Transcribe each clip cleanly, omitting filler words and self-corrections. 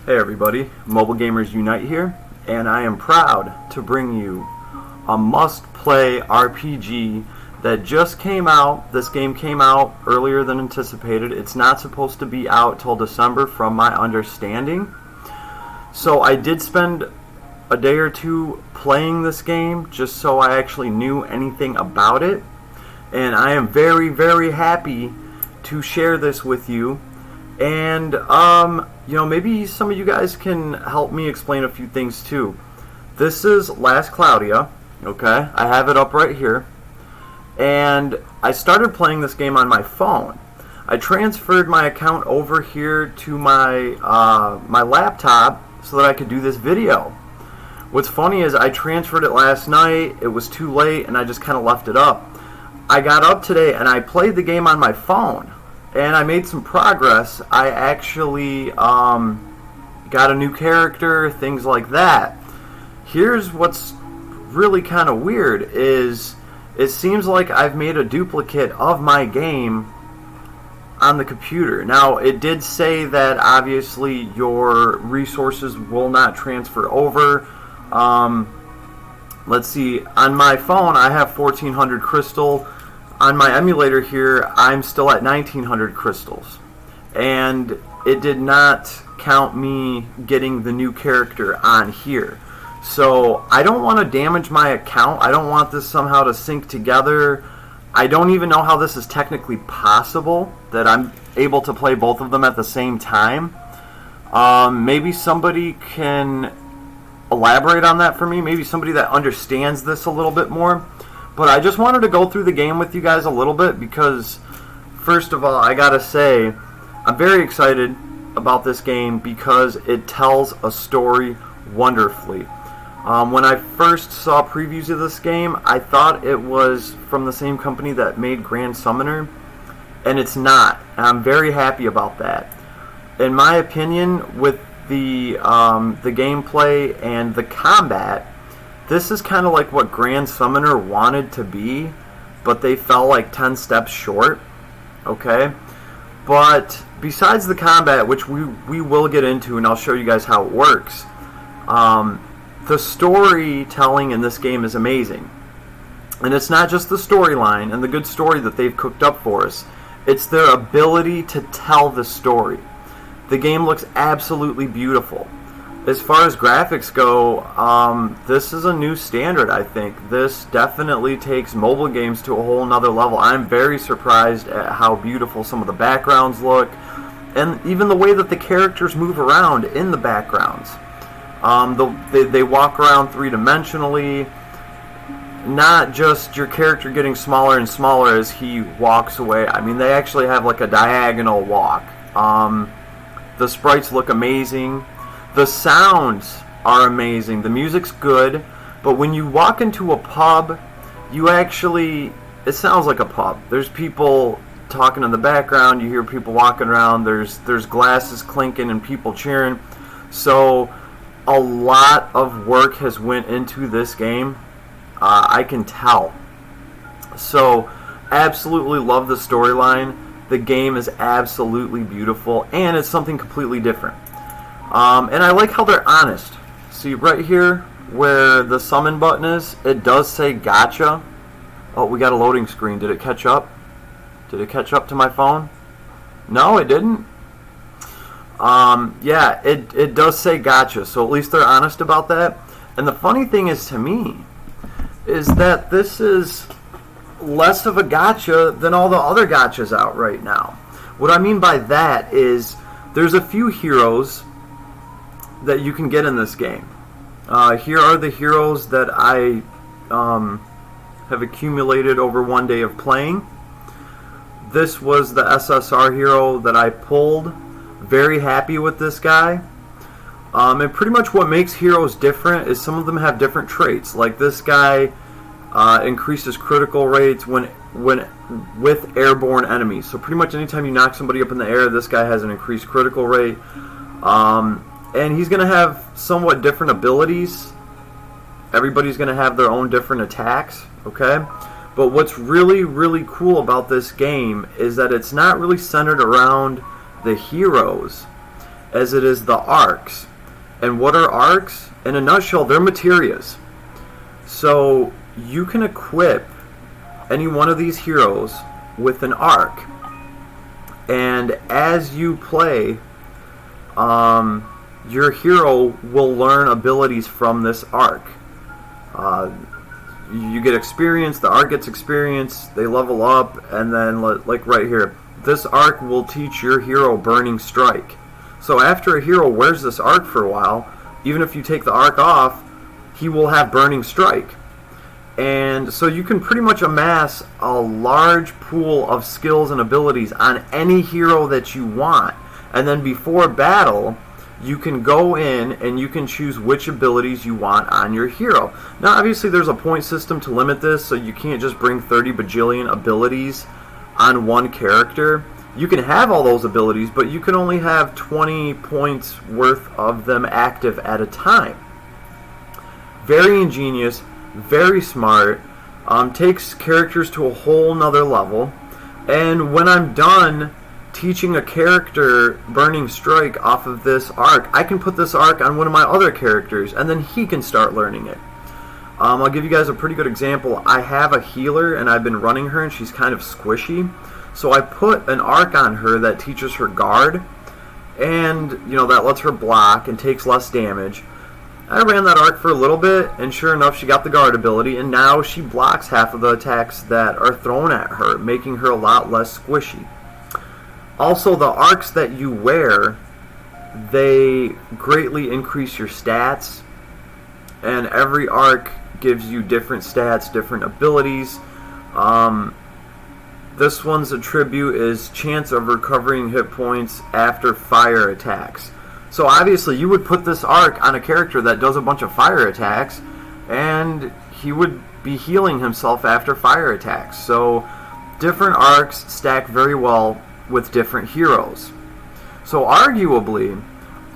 Hey everybody, Mobile Gamers Unite here, and I am proud to bring you a must-play RPG that just came out. This game came out earlier than anticipated. It's not supposed to be out till December from my understanding. So I did spend a day or two playing this game just so I actually knew anything about it. And I am very, very happy to share this with you. And, maybe some of you guys can help me explain a few things too. This is Last Cloudia, okay? I have it up right here. And I started playing this game on my phone. I transferred my account over here to my my laptop so that I could do this video. What's funny is I transferred it last night, it was too late, and I just kind of left it up. I got up today and I played the game on my phone. And I made some progress. I actually got a new character, things like that. Here's what's really kind of weird is it seems like I've made a duplicate of my game on the computer. Now, it did say that obviously your resources will not transfer over. Let's see, on my phone I have 1400 crystal. On my emulator here, I'm still at 1900 crystals. And it did not count me getting the new character on here. So I don't want to damage my account. I don't want this somehow to sync together. I don't even know how this is technically possible, that I'm able to play both of them at the same time. Maybe somebody can elaborate on that for me. Maybe somebody that understands this a little bit more. But I just wanted to go through the game with you guys a little bit because, first of all, I gotta say, I'm very excited about this game because it tells a story wonderfully. When I first saw previews of this game, I thought it was from the same company that made Grand Summoner, and it's not. And I'm very happy about that. In my opinion, with the gameplay and the combat, this is kind of like what Grand Summoner wanted to be, but they fell like 10 steps short, okay? But besides the combat, which we will get into, and I'll show you guys how it works, the storytelling in this game is amazing. And it's not just the storyline and the good story that they've cooked up for us. It's their ability to tell the story. The game looks absolutely beautiful. As far as graphics go, this is a new standard, I think. This definitely takes mobile games to a whole nother level. I'm very surprised at how beautiful some of the backgrounds look, and even the way that the characters move around in the backgrounds. They walk around three-dimensionally, not just your character getting smaller and smaller as he walks away. I mean, they actually have like a diagonal walk. The sprites look amazing. The sounds are amazing. The music's good, but when you walk into a pub, it sounds like a pub. There's people talking in the background, you hear people walking around, there's glasses clinking and people cheering. So a lot of work has went into this game. I can tell. So absolutely love the storyline. The game is absolutely beautiful, and it's something completely different. And I like how they're honest. See, right here where the summon button is, it does say Gacha. Oh, we got a loading screen. Did it catch up? Did it catch up to my phone? No, it didn't. Yeah, it does say Gacha, so at least they're honest about that. And the funny thing is, to me, is that this is less of a gacha than all the other gachas out right now. What I mean by that is there's a few heroes that you can get in this game. Here are the heroes that I have accumulated over one day of playing. This was the SSR hero that I pulled. Very happy with this guy. And pretty much what makes heroes different is some of them have different traits. Like this guy increases critical rates when with airborne enemies. So pretty much anytime you knock somebody up in the air, this guy has an increased critical rate. And he's going to have somewhat different abilities. Everybody's going to have their own different attacks, okay? But what's really, really cool about this game is that it's not really centered around the heroes. as it is the arcs. And what are arcs? In a nutshell, they're materias. So you can equip any one of these heroes with an arc. And as you play, your hero will learn abilities from this arc. You get experience, the arc gets experience, they level up, and then, like right here, this arc will teach your hero Burning Strike. So after a hero wears this arc for a while, even if you take the arc off, he will have Burning Strike. And so you can pretty much amass a large pool of skills and abilities on any hero that you want. And then before battle, you can go in and you can choose which abilities you want on your hero. Now, obviously, there's a point system to limit this, so you can't just bring 30 bajillion abilities on one character. You can have all those abilities, but you can only have 20 points worth of them active at a time. Very ingenious, very smart, takes characters to a whole nother level. And when I'm done teaching a character Burning Strike off of this arc, I can put this arc on one of my other characters, and then he can start learning it. I'll give you guys a pretty good example. I have a healer, and I've been running her, and she's kind of squishy. So I put an arc on her that teaches her guard, and that lets her block and takes less damage. I ran that arc for a little bit, and sure enough, she got the guard ability, and now she blocks half of the attacks that are thrown at her, making her a lot less squishy. Also, the arcs that you wear, they greatly increase your stats, and every arc gives you different stats, different abilities. This one's attribute is chance of recovering hit points after fire attacks. So obviously you would put this arc on a character that does a bunch of fire attacks, and he would be healing himself after fire attacks. So different arcs stack very well with different heroes. So arguably,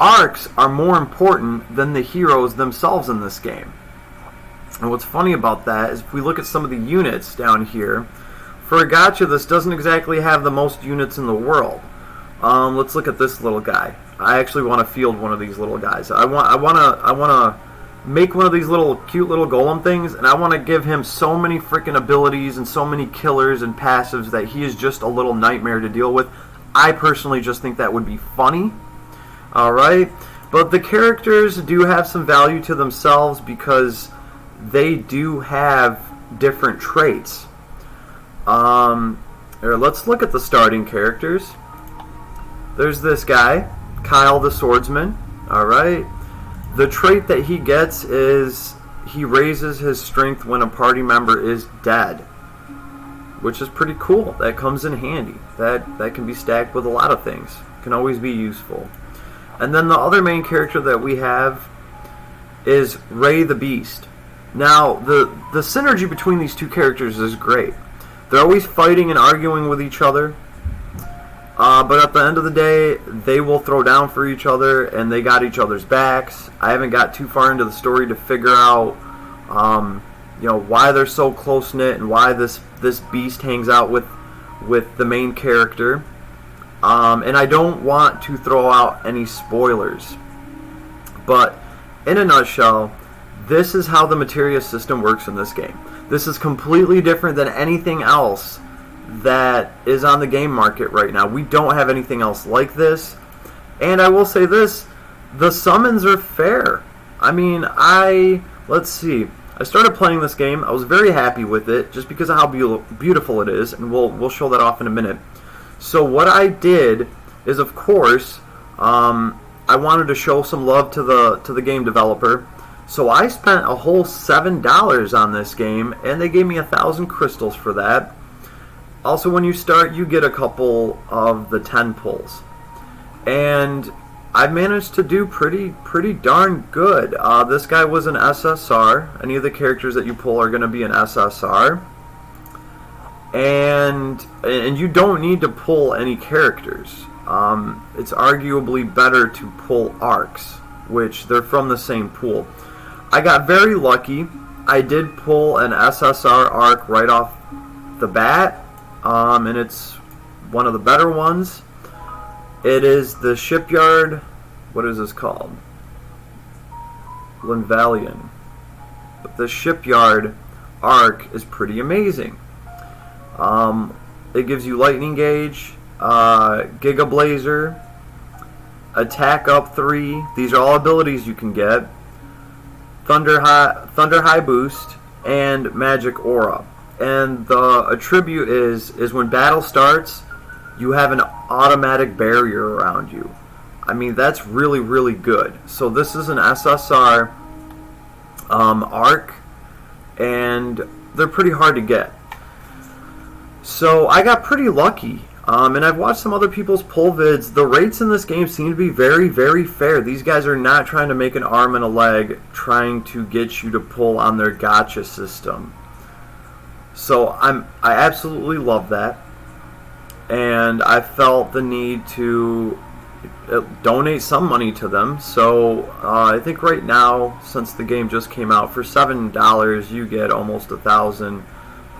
arcs are more important than the heroes themselves in this game. And what's funny about that is if we look at some of the units down here, for a gacha, this doesn't exactly have the most units in the world. Let's look at this little guy. I actually want to field one of these little guys. I want to make one of these little cute little golem things, and I want to give him so many freaking abilities and so many killers and passives that he is just a little nightmare to deal with. I personally just think that would be funny. Alright? But the characters do have some value to themselves because they do have different traits. Let's look at the starting characters. There's this guy, Kyle the Swordsman. Alright. The trait that he gets is he raises his strength when a party member is dead, which is pretty cool. That comes in handy. That can be stacked with a lot of things. Can always be useful. And then the other main character that we have is Ray the Beast. Now, the synergy between these two characters is great. They're always fighting and arguing with each other. But at the end of the day, they will throw down for each other, and they got each other's backs. I haven't got too far into the story to figure out, why they're so close-knit and why this beast hangs out with the main character. And I don't want to throw out any spoilers. But in a nutshell, this is how the materia system works in this game. This is completely different than anything else that is on the game market right now. We don't have anything else like this. And I will say this, the summons are fair. I mean, let's see. I started playing this game. I was very happy with it just because of how beautiful it is, and we'll show that off in a minute. So what I did is, of course, I wanted to show some love to the game developer. So I spent a whole $7 on this game, and they gave me 1,000 crystals for that. Also, when you start, you get a couple of the 10 pulls. And I managed to do pretty darn good. This guy was an SSR. Any of the characters that you pull are going to be an SSR. And you don't need to pull any characters. It's arguably better to pull arcs, which they're from the same pool. I got very lucky. I did pull an SSR arc right off the bat, and it's one of the better ones. It is the Shipyard what is this called? Linvalian. But the shipyard arc is pretty amazing. It gives you lightning gauge, Giga Blazer, attack up 3. These are all abilities you can get. Thunder high boost, and magic aura. And the attribute is when battle starts, you have an automatic barrier around you. I mean, that's really, really good. So this is an SSR arc, and they're pretty hard to get. So I got pretty lucky. And I've watched some other people's pull vids. The rates in this game seem to be very, very fair. These guys are not trying to make an arm and a leg, trying to get you to pull on their gacha system. So I absolutely love that. And I felt the need to donate some money to them. So I think right now, since the game just came out, for $7 you get almost 1,000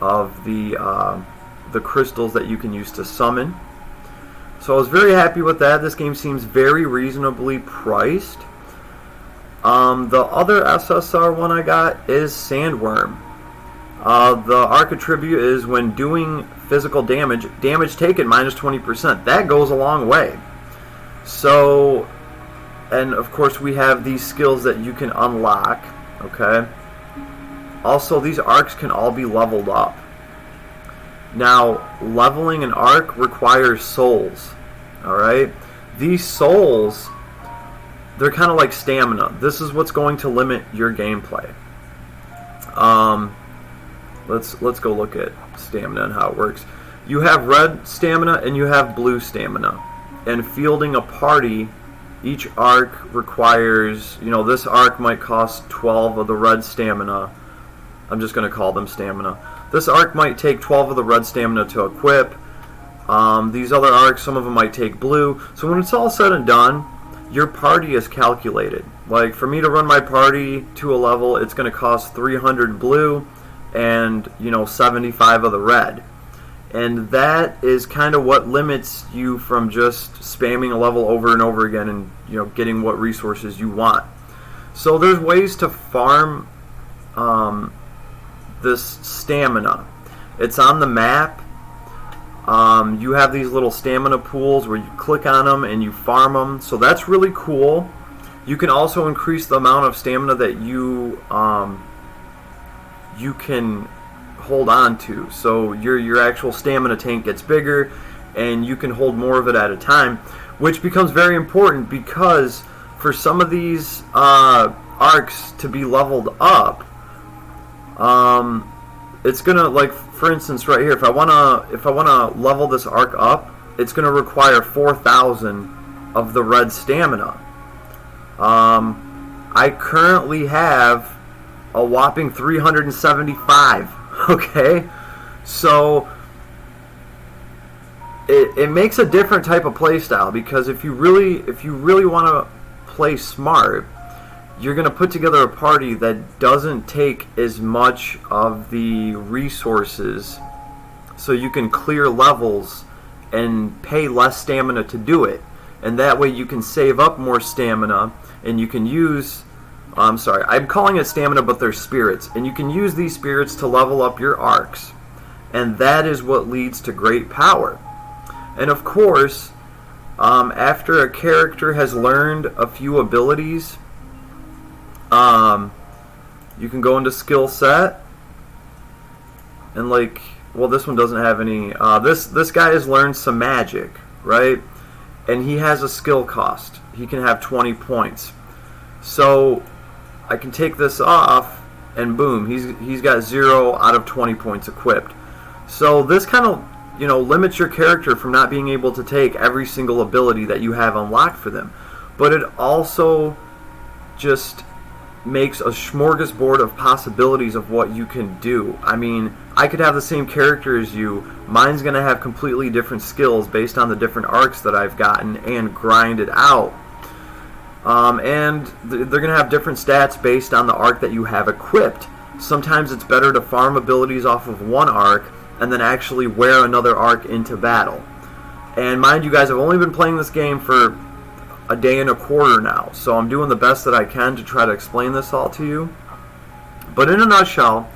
of the crystals that you can use to summon. So I was very happy with that. This game seems very reasonably priced. The other SSR one I got is Sandworm. The arc attribute is when doing physical damage taken minus 20%. That goes a long way. So, and of course we have these skills that you can unlock. Okay. Also, these arcs can all be leveled up. Now, leveling an arc requires souls. Alright? These souls, they're kind of like stamina. This is what's going to limit your gameplay. Let's go look at stamina and how it works. You have red stamina and you have blue stamina. And fielding a party, each arc requires, this arc might cost 12 of the red stamina. I'm just going to call them stamina. This arc might take 12 of the red stamina to equip. These other arcs, some of them might take blue. So when it's all said and done, your party is calculated. Like, for me to run my party to a level, it's going to cost 300 blue and, 75 of the red. And that is kind of what limits you from just spamming a level over and over again and, getting what resources you want. So there's ways to farm this stamina. It's on the map. You have these little stamina pools where you click on them and you farm them. So that's really cool. You can also increase the amount of stamina that you can hold on to. So your actual stamina tank gets bigger and you can hold more of it at a time, which becomes very important because for some of these arcs to be leveled up, it's gonna, like, for instance right here, if I wanna level this arc up, it's gonna require 4,000 of the red stamina. I currently have a whopping 375. Okay, so it makes a different type of play style, because if you really want to play smart, you're going to put together a party that doesn't take as much of the resources, so you can clear levels and pay less stamina to do it. And that way you can save up more stamina, and you can use, I'm calling it stamina, but they're spirits. And you can use these spirits to level up your arcs. And that is what leads to great power. And of course, after a character has learned a few abilities, you can go into skill set, and this one doesn't have any. This guy has learned some magic, right? And he has a skill cost. He can have 20 points. So I can take this off, and boom, he's got 0 out of 20 points equipped. So this kind of limits your character from not being able to take every single ability that you have unlocked for them. But it also just makes a smorgasbord of possibilities of what you can do. I mean, I could have the same character as you. Mine's going to have completely different skills based on the different arcs that I've gotten and grind it out. And they're going to have different stats based on the arc that you have equipped. Sometimes it's better to farm abilities off of one arc and then actually wear another arc into battle. And mind you guys, I've only been playing this game for a day and a quarter now, so I'm doing the best that I can to try to explain this all to you. But in a nutshell,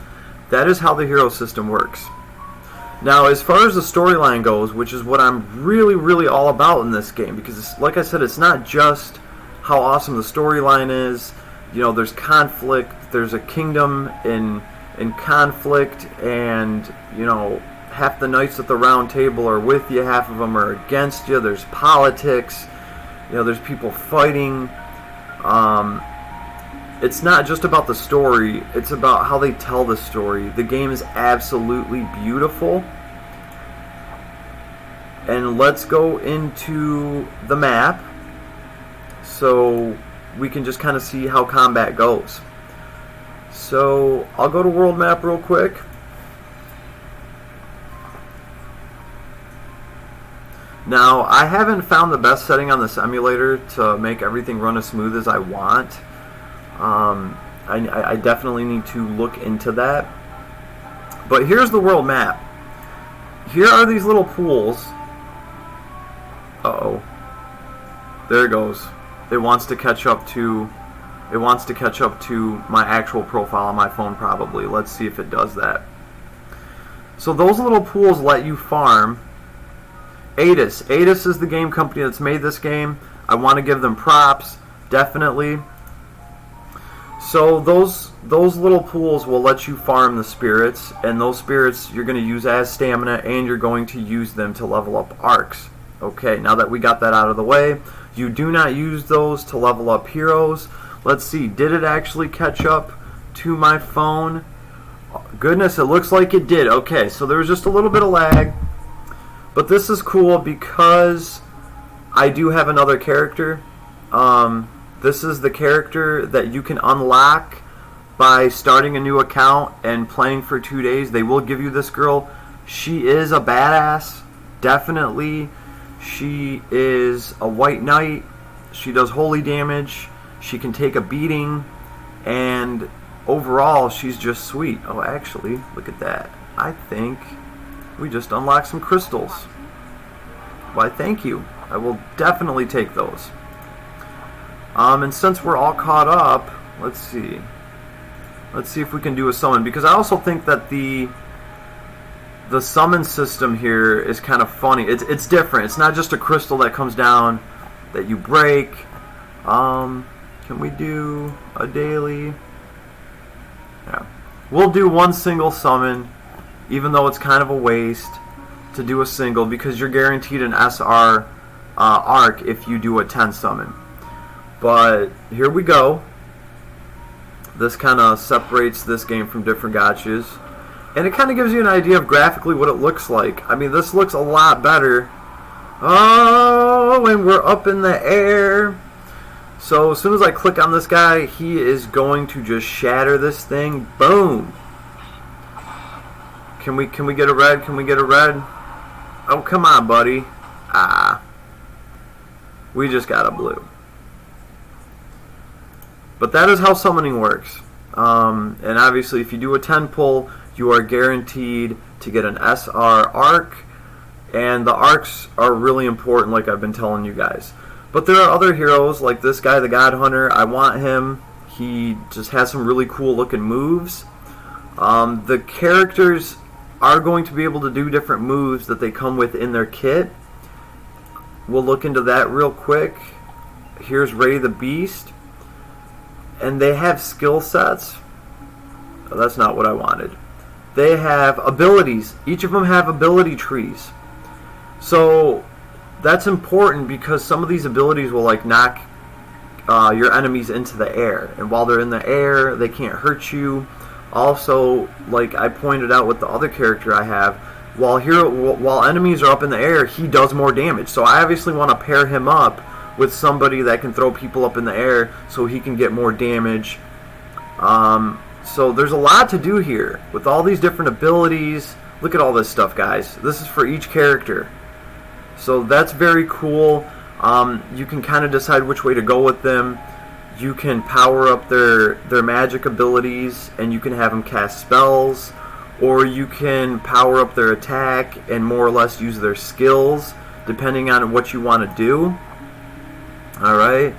that is how the hero system works. Now, as far as the storyline goes, which is what I'm really, really all about in this game, because like I said, it's not just how awesome the storyline is. You know, there's conflict, there's a kingdom in conflict, and, you know, half the knights at the round table are with you, half of them are against you. There's politics, you know, there's people fighting. It's not just about the story, it's about how they tell the story. The game is absolutely beautiful. And let's go into the map so we can just kind of see how combat goes. So I'll go to world map real quick. Now, I haven't found the best setting on this emulator to make everything run as smooth as I want. I definitely need to look into that. But here's the world map. Here are these little pools. Uh-oh. There it goes. It wants to catch up to my actual profile on my phone probably. Let's see if it does that. So those little pools let you farm. Adis. Adis is the game company that's made this game. I want to give them props, definitely. So those little pools will let you farm the spirits, and those spirits you're going to use as stamina, and you're going to use them to level up arcs. Okay, now that we got that out of the way, you do not use those to level up heroes. Let's see, did it actually catch up to my phone? Goodness, it looks like it did. Okay, so there was just a little bit of lag, but this is cool because I do have another character. This is the character that you can unlock by starting a new account and playing for 2 days. They will give you this girl. She is a badass, definitely. She is a white knight. She does holy damage. She can take a beating, and overall, she's just sweet. Oh, actually, look at that. I think we just unlocked some crystals. Why, thank you. I will definitely take those. And since we're all caught up, let's see. Let's see if we can do a summon, because I also think that the summon system here is kind of funny. It's different. It's not just a crystal that comes down that you break. Can we do a daily? Yeah. We'll do one single summon, even though it's kind of a waste to do a single, because you're guaranteed an SR arc if you do a 10 summon. But here we go. This kind of separates this game from different gachas. And it kind of gives you an idea of graphically what it looks like. I mean, this looks a lot better. Oh, and we're up in the air. So as soon as I click on this guy, he is going to just shatter this thing. Boom. Can we get a red? Can we get a red? Oh, come on, buddy. Ah. We just got a blue. But that is how summoning works. And obviously, if you do a 10 pull, you are guaranteed to get an SR arc. And the arcs are really important, like I've been telling you guys. But there are other heroes, like this guy, the God Hunter. I want him. He just has some really cool looking moves. The characters are going to be able to do different moves that they come with in their kit. We'll look into that real quick. Here's Ray the Beast. And they have skill sets. Oh, that's not what I wanted. They have abilities. Each of them have ability trees. So that's important because some of these abilities will like knock your enemies into the air. And while they're in the air, they can't hurt you. Also, like I pointed out with the other character I have, while enemies are up in the air, he does more damage. So I obviously want to pair him up with somebody that can throw people up in the air so he can get more damage. So there's a lot to do here with all these different abilities. Look at all this stuff, guys. This is for each character. So that's very cool. You can kind of decide which way to go with them. You can power up their magic abilities and you can have them cast spells, or you can power up their attack and more or less use their skills depending on what you want to do. Alright,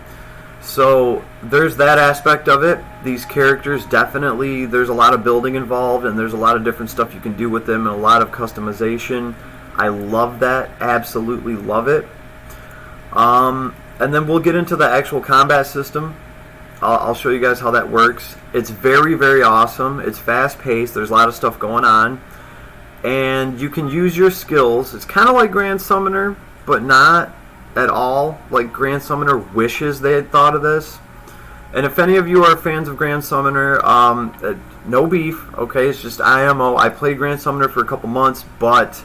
so there's that aspect of it. These characters, definitely, there's a lot of building involved, and there's a lot of different stuff you can do with them, and a lot of customization. I love that, absolutely love it. And then we'll get into the actual combat system. I'll show you guys how that works. It's very, very awesome. It's fast-paced. There's a lot of stuff going on. And you can use your skills. It's kind of like Grand Summoner, but not at all. Like Grand Summoner wishes they had thought of this. And if any of you are fans of Grand Summoner, no beef, okay? It's just IMO. I played Grand Summoner for a couple months, but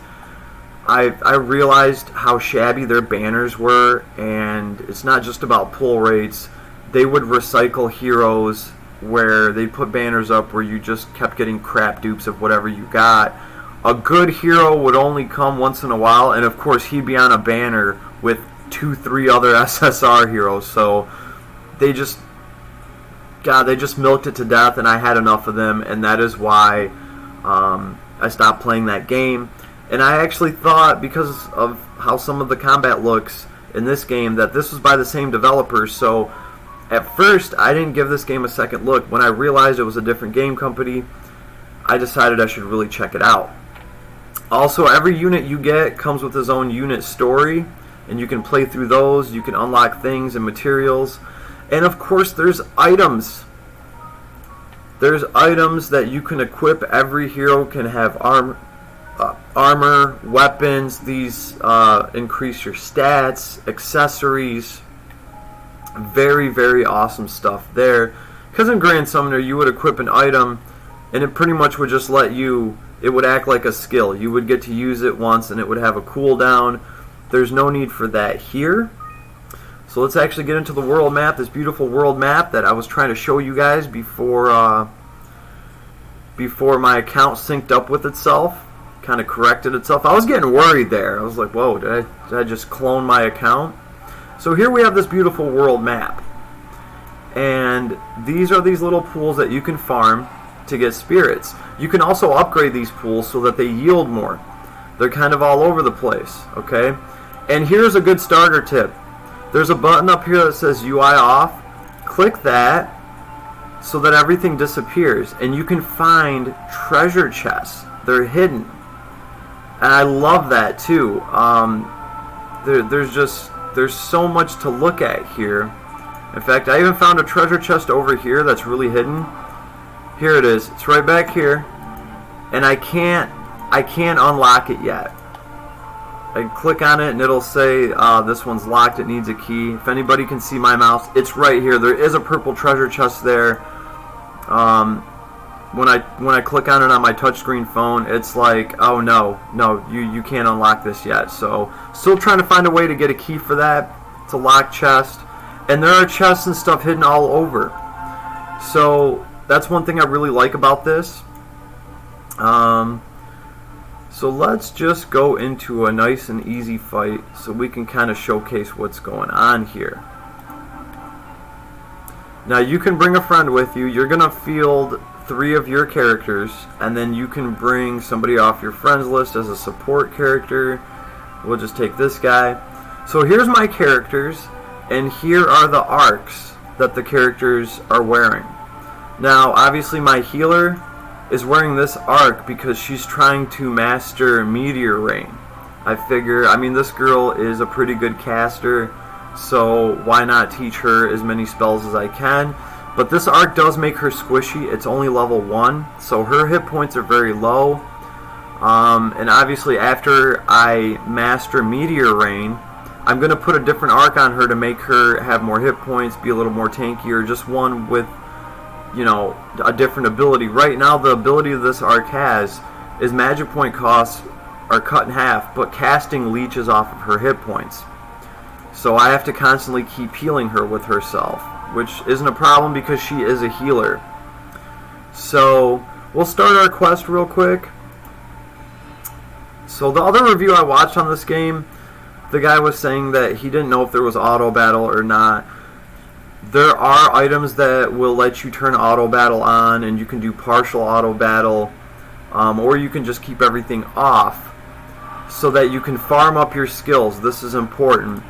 I realized how shabby their banners were, and it's not just about pull rates. They would recycle heroes where they put banners up where you just kept getting crap dupes of whatever you got. A good hero would only come once in a while, and of course he'd be on a banner with 2-3 other SSR heroes. So they just milked it to death, and I had enough of them, and that is why I stopped playing that game. And I actually thought, because of how some of the combat looks in this game, that this was by the same developers. So at first, I didn't give this game a second look. When I realized it was a different game company, I decided I should really check it out. Also, every unit you get comes with its own unit story, and you can play through those. You can unlock things and materials. And of course, there's items. There's items that you can equip. Every hero can have armor, weapons. These increase your stats, accessories. Very, very awesome stuff there. Because in Grand Summoner, you would equip an item, and it pretty much would just let you, it would act like a skill. You would get to use it once, and it would have a cooldown. There's no need for that here. So let's actually get into the world map, this beautiful world map that I was trying to show you guys before my account synced up with itself, kind of corrected itself. I was getting worried there. I was like, whoa, did I just clone my account? So here we have this beautiful world map, and these are these little pools that you can farm to get spirits. You can also upgrade these pools so that they yield more. They're kind of all over the place, okay? And here's a good starter tip. There's a button up here that says UI off. Click that so that everything disappears, and you can find treasure chests. They're hidden, and I love that too. There's so much to look at here. In fact, I even found a treasure chest over here that's really hidden. Here it is. It's right back here, and I can't unlock it yet. I click on it and it'll say this one's locked, it needs a key. If anybody can see my mouse, it's right here. There is a purple treasure chest there. When I click on it on my touchscreen phone, it's like, oh no, you can't unlock this yet. So still trying to find a way to get a key for that. It's a locked chest, and there are chests and stuff hidden all over. So that's one thing I really like about this. So let's just go into a nice and easy fight so we can kind of showcase what's going on here. Now you can bring a friend with you. You're going to field 3 of your characters, and then you can bring somebody off your friends list as a support character. We'll just take this guy. So here's my characters, and here are the arcs that the characters are wearing. Now obviously my healer is wearing this arc because she's trying to master Meteor Rain. I figure, I mean, this girl is a pretty good caster, so why not teach her as many spells as I can. But this arc does make her squishy. It's only level 1, so her hit points are very low. And obviously after I master Meteor Rain, I'm going to put a different arc on her to make her have more hit points, be a little more tankier, just one with, you know, a different ability. Right now the ability this arc has is magic point costs are cut in half, but casting leeches off of her hit points. So I have to constantly keep healing her with herself, which isn't a problem because she is a healer. So we'll start our quest real quick. So the other review I watched on this game, the guy was saying that he didn't know if there was auto battle or not. There are items that will let you turn auto battle on, and you can do partial auto battle, or you can just keep everything off so that you can farm up your skills. This is important.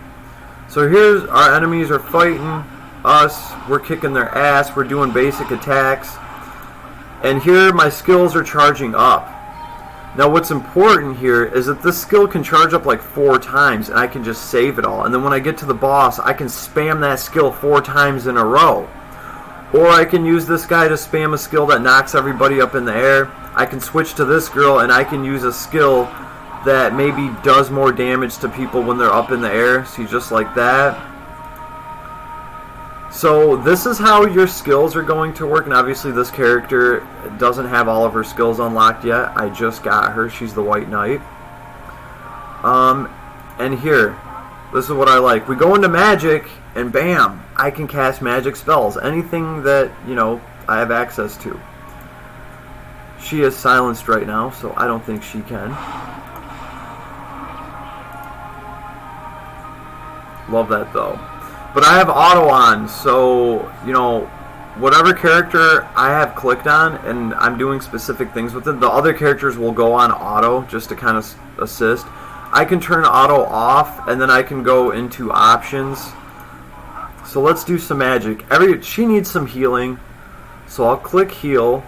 So here's our enemies are fighting us. We're kicking their ass. We're doing basic attacks. And here my skills are charging up. Now what's important here is that this skill can charge up like 4 times and I can just save it all. And then when I get to the boss, I can spam that skill 4 times in a row. Or I can use this guy to spam a skill that knocks everybody up in the air. I can switch to this girl and I can use a skill that maybe does more damage to people when they're up in the air. See, just like that. So this is how your skills are going to work, and obviously this character doesn't have all of her skills unlocked yet. I just got her. She's the White Knight. And here, this is what I like. We go into magic, and bam, I can cast magic spells. Anything that, you know, I have access to. She is silenced right now, so I don't think she can. Love that, though. But I have auto on, so, you know, whatever character I have clicked on and I'm doing specific things with it, the other characters will go on auto just to kind of assist. I can turn auto off, and then I can go into options. So let's do some magic. She needs some healing, so I'll click heal.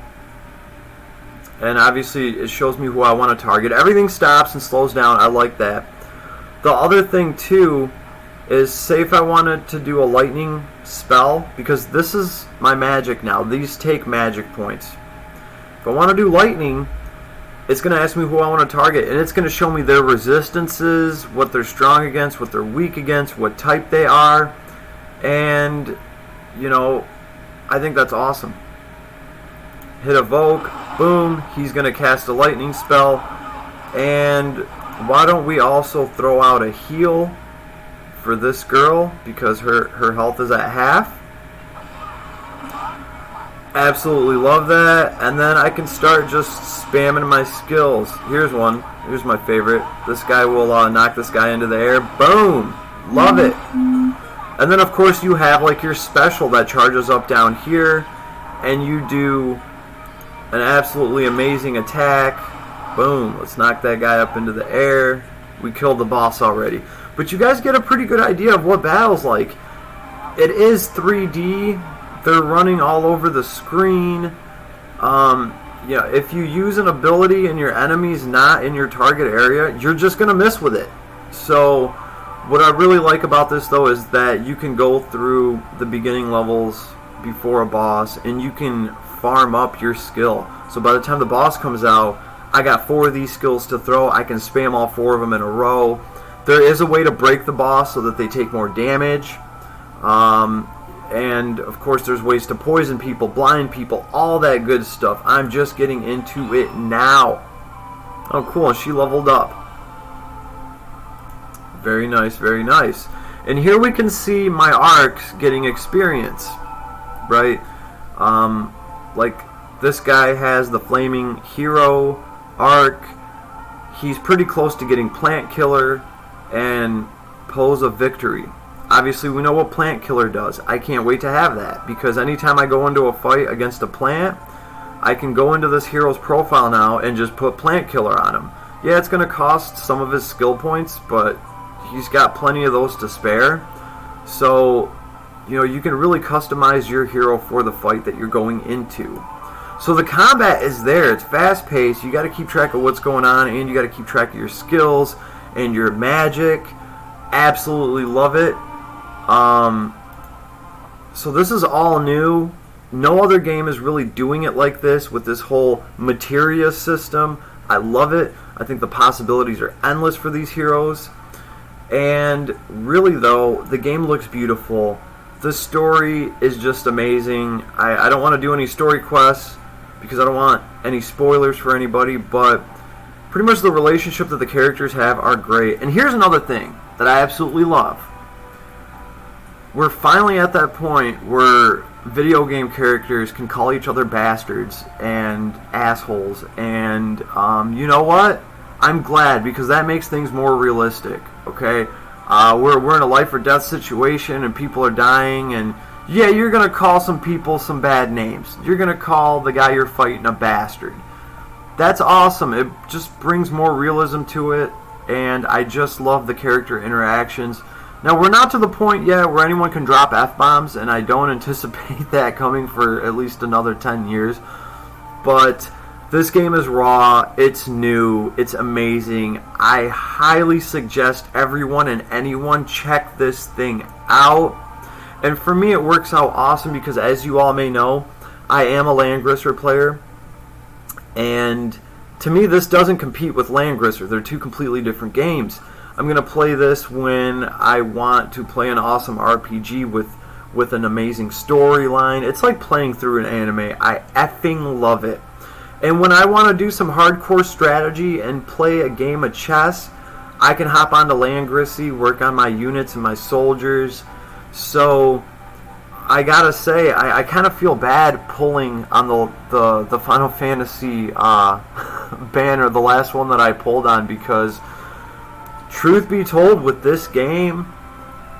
And obviously it shows me who I want to target. Everything stops and slows down. I like that. The other thing, too, is say if I wanted to do a lightning spell, because this is my magic now. These take magic points. If I want to do lightning, it's going to ask me who I want to target, and it's going to show me their resistances, what they're strong against, what they're weak against, what type they are, and, you know, I think that's awesome. Hit evoke, boom, he's going to cast a lightning spell, and why don't we also throw out a heal for this girl, because her health is at half. Absolutely love that. And then I can start just spamming my skills. Here's one. Here's my favorite. This guy will knock this guy into the air. Boom! Love it. And then of course you have like your special that charges up down here, and you do an absolutely amazing attack. Boom! Let's knock that guy up into the air. We killed the boss already. But you guys get a pretty good idea of what battle's like. It is 3D. They're running all over the screen. Yeah, if you use an ability and your enemy's not in your target area, you're just going to miss with it. So what I really like about this, though, is that you can go through the beginning levels before a boss, and you can farm up your skill. So by the time the boss comes out, I got 4 of these skills to throw. I can spam all 4 of them in a row. There is a way to break the boss so that they take more damage. And, of course, there's ways to poison people, blind people, all that good stuff. I'm just getting into it now. Oh, cool. She leveled up. Very nice, very nice. And here we can see my arcs getting experience, right? Like, this guy has the Flaming Hero arc. He's pretty close to getting Plant Killer and Pose of Victory. Obviously, we know what Plant Killer does. I can't wait to have that, because anytime I go into a fight against a plant, I can go into this hero's profile now and just put Plant Killer on him. Yeah, it's going to cost some of his skill points, but he's got plenty of those to spare. So, you know, you can really customize your hero for the fight that you're going into. So the combat is there. It's fast-paced. You got to keep track of what's going on, and you got to keep track of your skills and your magic. Absolutely love it. So this is all new. No other game is really doing it like this, with this whole materia system. I love it. I think the possibilities are endless for these heroes. And really, though, the game looks beautiful. The story is just amazing. I don't want to do any story quests because I don't want any spoilers for anybody, but pretty much the relationship that the characters have are great. And here's another thing that I absolutely love. We're finally at that point where video game characters can call each other bastards and assholes, and you know what? I'm glad, because that makes things more realistic, okay? We're in a life or death situation, and people are dying, and yeah, you're going to call some people some bad names. You're going to call the guy you're fighting a bastard. That's awesome. It just brings more realism to it, and I just love the character interactions. Now, we're not to the point yet where anyone can drop F-bombs, and I don't anticipate that coming for at least another 10 years. But this game is raw, it's new, it's amazing. I highly suggest everyone and anyone check this thing out. And for me, it works out awesome because, as you all may know, I am a Landgrisser player. And to me, this doesn't compete with Landgrisser. They're two completely different games. I'm going to play this when I want to play an awesome RPG with an amazing storyline. It's like playing through an anime. I effing love it. And when I want to do some hardcore strategy and play a game of chess, I can hop onto Landgrisser, work on my units and my soldiers. So I gotta say, I kind of feel bad pulling on the Final Fantasy banner, the last one that I pulled on, because truth be told, with this game,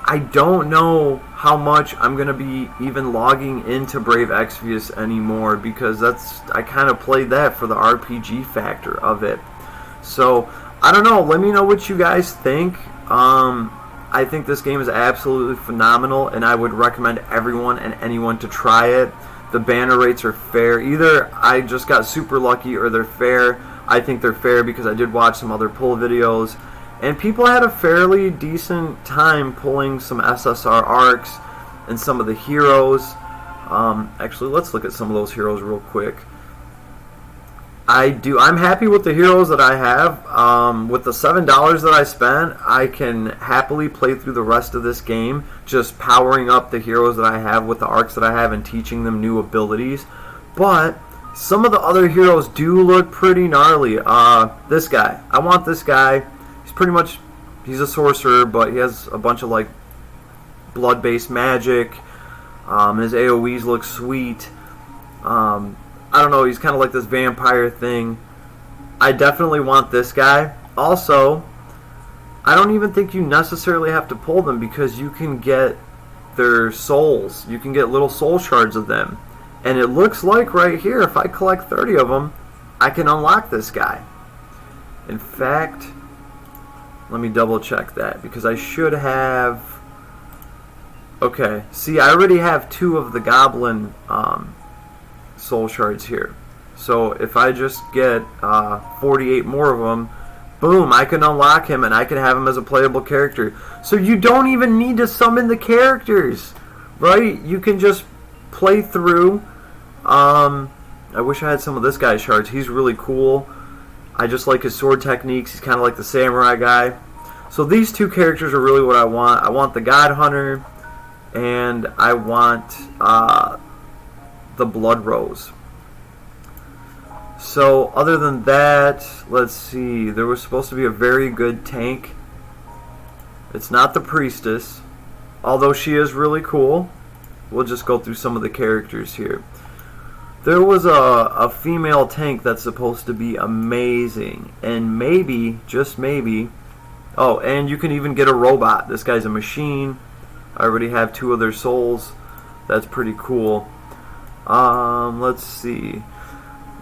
I don't know how much I'm going to be even logging into Brave Exvius anymore, because I kind of played that for the RPG factor of it. So, I don't know. Let me know what you guys think. I think this game is absolutely phenomenal, and I would recommend everyone and anyone to try it. The banner rates are fair. Either I just got super lucky or they're fair. I think they're fair because I did watch some other pull videos. And people had a fairly decent time pulling some SSR arcs and some of the heroes. Actually, let's look at some of those heroes real quick. I'm happy with the heroes that I have. With the $7 that I spent, I can happily play through the rest of this game, just powering up the heroes that I have with the arcs that I have and teaching them new abilities. But some of the other heroes do look pretty gnarly. This guy. I want this guy. He's a sorcerer, but he has a bunch of like blood-based magic. His AoEs look sweet. I don't know, he's kind of like this vampire thing. I definitely want this guy. Also, I don't even think you necessarily have to pull them, because you can get their souls. You can get little soul shards of them. And it looks like right here, if I collect 30 of them, I can unlock this guy. In fact, let me double check that, because I should have... Okay, see, I already have 2 of the goblin soul shards here. So if I just get 48 more of them, boom, I can unlock him and I can have him as a playable character. So you don't even need to summon the characters, right? You can just play through. I wish I had some of this guy's shards. He's really cool. I just like his sword techniques. He's kind of like the samurai guy. So these 2 characters are really what I want. I want the God Hunter, and I want the Blood Rose. So other than that, let's see. There was supposed to be a very good tank. It's not the Priestess, although she is really cool. We'll just go through some of the characters here. There was a female tank that's supposed to be amazing, and maybe, just maybe... Oh, and you can even get a robot. This guy's a machine. I already have 2 of their souls. That's pretty cool. Let's see.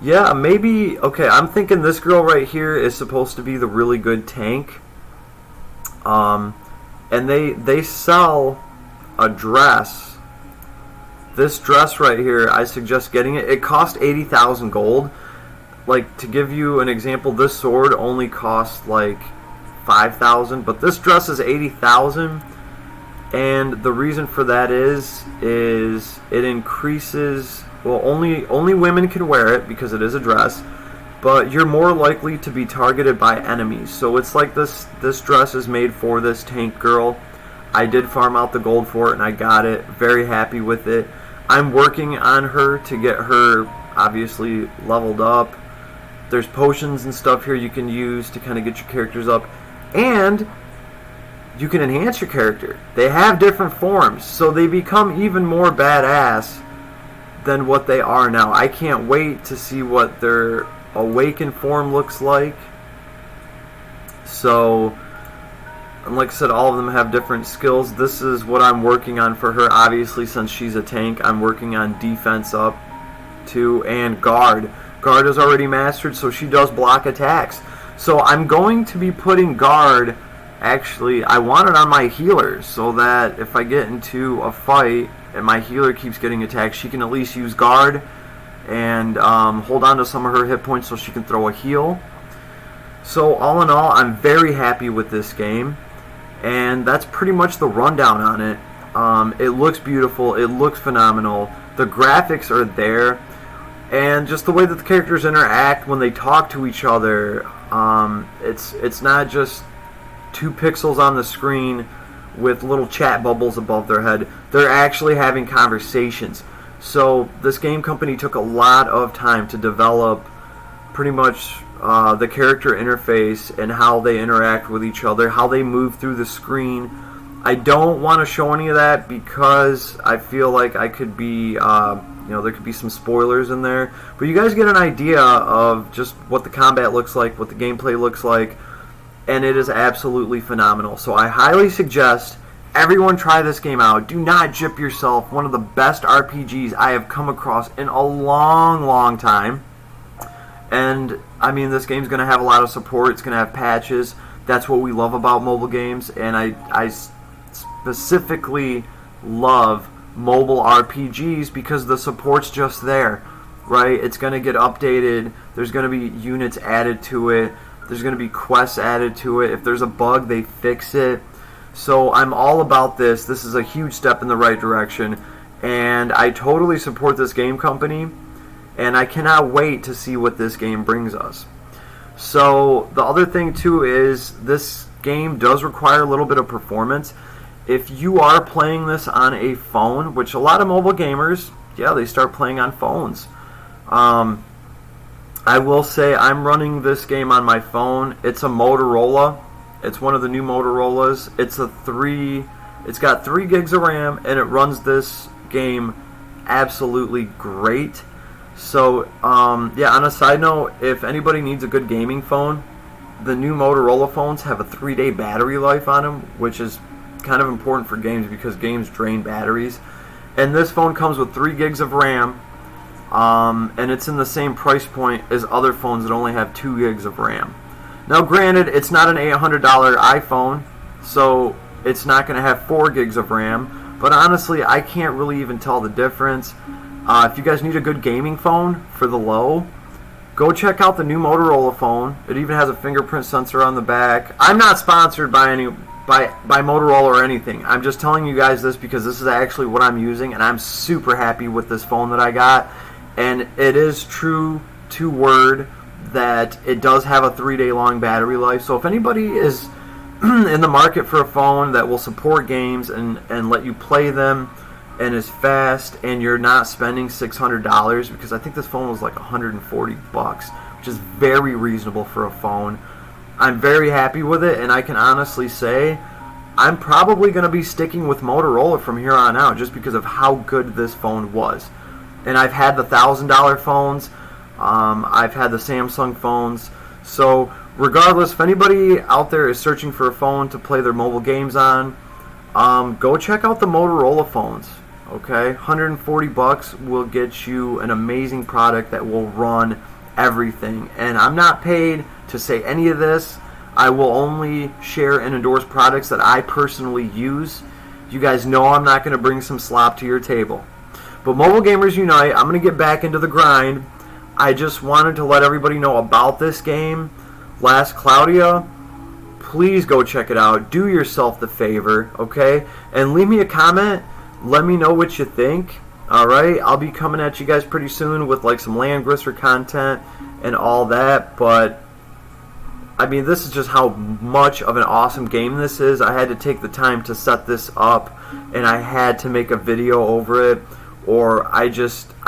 Yeah, maybe... Okay, I'm thinking this girl right here is supposed to be the really good tank. And they sell a dress. This dress right here, I suggest getting it. It cost 80,000 gold. Like, to give you an example, this sword only cost like 5,000, but this dress is 80,000. And the reason for that is it increases... Well, only women can wear it because it is a dress, but you're more likely to be targeted by enemies. So it's like this dress is made for this tank girl. I did farm out the gold for it, and I got it. Very happy with it. I'm working on her to get her, obviously, leveled up. There's potions and stuff here you can use to kind of get your characters up. And you can enhance your character. They have different forms, so they become even more badass than what they are now. I can't wait to see what their awakened form looks like. So, and like I said, all of them have different skills. This is what I'm working on for her. Obviously, since she's a tank, I'm working on defense up too, and guard. Guard is already mastered, so she does block attacks. So I'm going to be putting guard Actually, I want it on my healer so that if I get into a fight and my healer keeps getting attacked, she can at least use guard and hold on to some of her hit points so she can throw a heal. So all in all, I'm very happy with this game, and that's pretty much the rundown on it. It looks beautiful, it looks phenomenal, the graphics are there, and just the way that the characters interact when they talk to each other, it's not just 2 pixels on the screen with little chat bubbles above their head. They're actually having conversations. So this game company took a lot of time to develop pretty much the character interface and how they interact with each other, how they move through the screen. I don't want to show any of that because I feel like I could be, there could be some spoilers in there. But you guys get an idea of just what the combat looks like, what the gameplay looks like, and it is absolutely phenomenal. So I highly suggest everyone try this game out. Do not gyp yourself. One of the best RPGs I have come across in a long, long time. And, I mean, this game's going to have a lot of support. It's going to have patches. That's what we love about mobile games. And I specifically love mobile RPGs because the support's just there, right? It's going to get updated. There's going to be units added to it. There's going to be quests added to it. If there's a bug, they fix it. So I'm all about this. This is a huge step in the right direction. And I totally support this game company. And I cannot wait to see what this game brings us. So the other thing too is this game does require a little bit of performance. If you are playing this on a phone, which a lot of mobile gamers, yeah, they start playing on phones. I will say I'm running this game on my phone. It's a Motorola. It's one of the new Motorola's. It's got 3 gigs of RAM, and it runs this game absolutely great. So, yeah, on a side note, if anybody needs a good gaming phone, the new Motorola phones have a 3-day battery life on them, which is kind of important for games because games drain batteries. And this phone comes with 3 gigs of RAM, and it's in the same price point as other phones that only have 2 gigs of RAM. Now, granted, it's not an $800 iPhone, so it's not going to have 4 gigs of RAM, but honestly, I can't really even tell the difference. If you guys need a good gaming phone for the low, go check out the new Motorola phone. It even has a fingerprint sensor on the back. I'm not sponsored by Motorola or anything. I'm just telling you guys this because this is actually what I'm using, and I'm super happy with this phone that I got. And it is true to word that it does have a 3-day long battery life. So if anybody is in the market for a phone that will support games and let you play them and is fast and you're not spending $600, because I think this phone was like $140, which is very reasonable for a phone. I'm very happy with it, and I can honestly say I'm probably going to be sticking with Motorola from here on out just because of how good this phone was. And I've had the $1,000 phones. I've had the Samsung phones. So regardless, if anybody out there is searching for a phone to play their mobile games on, go check out the Motorola phones. Okay, $140 will get you an amazing product that will run everything. And I'm not paid to say any of this. I will only share and endorse products that I personally use. You guys know I'm not going to bring some slop to your table. But Mobile Gamers Unite, I'm going to get back into the grind. I just wanted to let everybody know about this game, Last Cloudia. Please go check it out. Do yourself the favor, okay? And leave me a comment. Let me know what you think. Alright? I'll be coming at you guys pretty soon with like some Land Grisser content and all that. But, I mean, this is just how much of an awesome game this is. I had to take the time to set this up, and I had to make a video over it, or I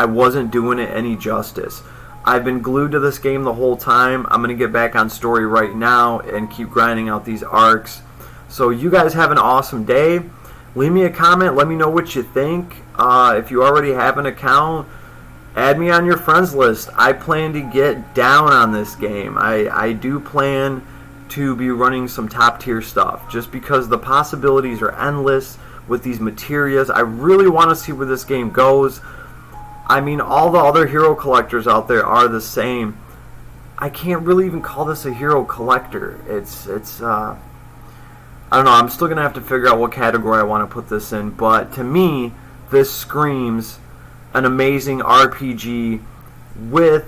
wasn't doing it any justice. I've been glued to this game the whole time. I'm going to get back on story right now and keep grinding out these arcs. So you guys have an awesome day. Leave me a comment. Let me know what you think. If you already have an account, add me on your friends list. I plan to get down on this game. I do plan to be running some top tier stuff just because the possibilities are endless with these materials. I really want to see where this game goes. I mean, all the other hero collectors out there are the same. I can't really even call this a hero collector. It's I don't know, I'm still going to have to figure out what category I want to put this in, but to me, this screams an amazing RPG with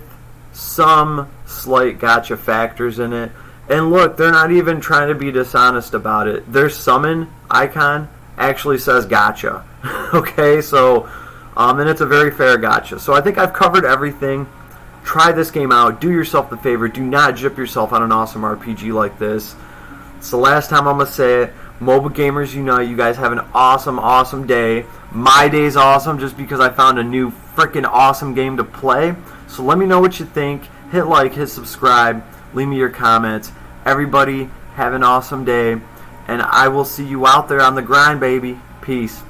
some slight gacha factors in it. And look, they're not even trying to be dishonest about it. Their summon icon actually says gacha. Okay, so, and it's a very fair gacha. So I think I've covered everything. Try this game out. Do yourself the favor. Do not gyp yourself on an awesome RPG like this. It's the last time I'm going to say it. Mobile Gamers Unite. You guys have an awesome, awesome day. My day's awesome just because I found a new freaking awesome game to play. So let me know what you think. Hit like, hit subscribe, leave me your comments. Everybody, have an awesome day. And I will see you out there on the grind, baby. Peace.